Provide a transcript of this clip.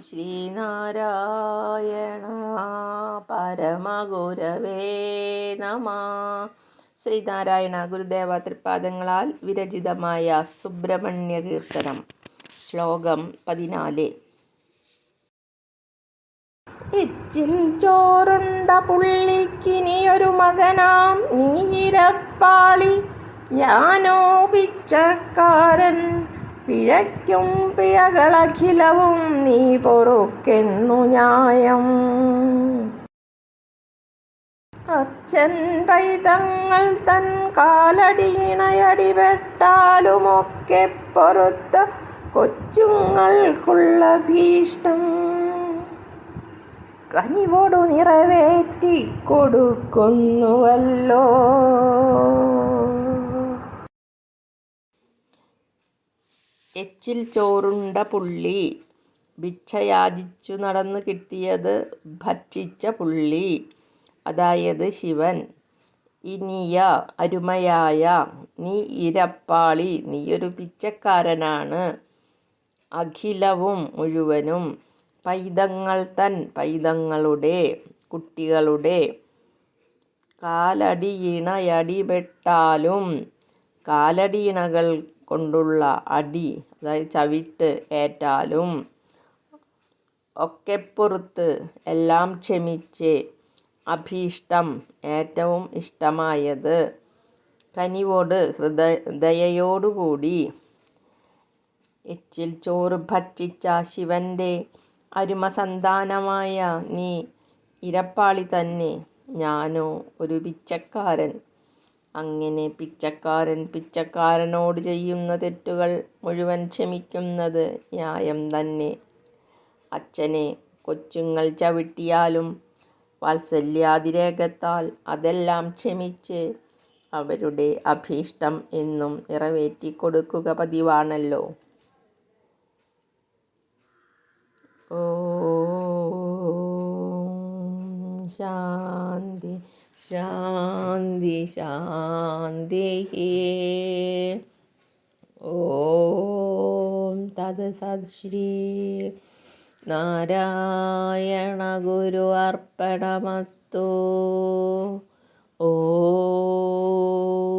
ശ്രീനാരായണ പരമഗുരവേ നമഃ. ശ്രീനാരായണ ഗുരുദേവ തൃപാദങ്ങളാൽ വിരചിതമായ സുബ്രഹ്മണ്യ കീർത്തനം. ശ്ലോകം 14. എച്ചിൽ ചോറുണ്ട പുള്ളിക്കിനിയൊരു മകനാം നീയിരപ്പാളി, ഞാനോ പിച്ചക്കാരൻ. പിഴയ്ക്കും പിഴകളഖിലവും നീ പൊറുക്കെന്നു ന്യായം. അച്ഛൻ പൈതങ്ങൾ തൻ കാലടിയിണയടിപെട്ടാലുമൊക്കെ പൊറുത്ത കൊച്ചുങ്ങൾക്കുള്ള ഭീഷ്ടം കനിവോടു നിറവേറ്റി കൊടുക്കുന്നുവല്ലോ. എച്ചിൽ ചോറുണ്ട പുള്ളി, ഭിക്ഷയാചിച്ചു നടന്നു കിട്ടിയത് ഭക്ഷിച്ച പുള്ളി, അതായത് ശിവൻ. ഇനിയ അരുമയായ നീ ഇരപ്പാളി, നീയൊരു പിച്ചക്കാരനാണ്. അഖിലവും മുഴുവനും, പൈതങ്ങൾ തൻ പൈതങ്ങളുടെ കുട്ടികളുടെ കാലടിയിണയടിപെട്ടാലും, കാലടിയിണകൾ കൊണ്ടുള്ള അടി, അതായത് ചവിട്ട് ഏറ്റാലും ഒക്കെ പൊറുത്ത് എല്ലാം ക്ഷമിച്ച്, അഭീഷ്ടം ഏറ്റവും ഇഷ്ടമായത്, കനിവോട് ദയയോടുകൂടി എച്ചിൽ ചോറ് ഭക്ഷിച്ച ശിവൻ്റെ അരുമസന്താനമായ നീ ഇരപ്പാളി തന്നെ. ഞാനോ ഒരു പിച്ചക്കാരൻ. അങ്ങനെ പിച്ചക്കാരനോട് ചെയ്യുന്ന തെറ്റുകൾ മുഴുവൻ ക്ഷമിക്കുന്നത് ന്യായം തന്നെ. അച്ഛനെ കൊച്ചുങ്ങൾ ചവിട്ടിയാലും വാത്സല്യാതിരേകത്താൽ അതെല്ലാം ക്ഷമിച്ച് അവരുടെ അഭീഷ്ടം എന്നും നിറവേറ്റി കൊടുക്കുക പതിവാണല്ലോ. ഓം ശാന്തി ശാന്തി ശാന്തി. ഓം തത്സത്. ശ്രീ നാരായണ ഗുരു അർപ്പണമസ്തു. ഓം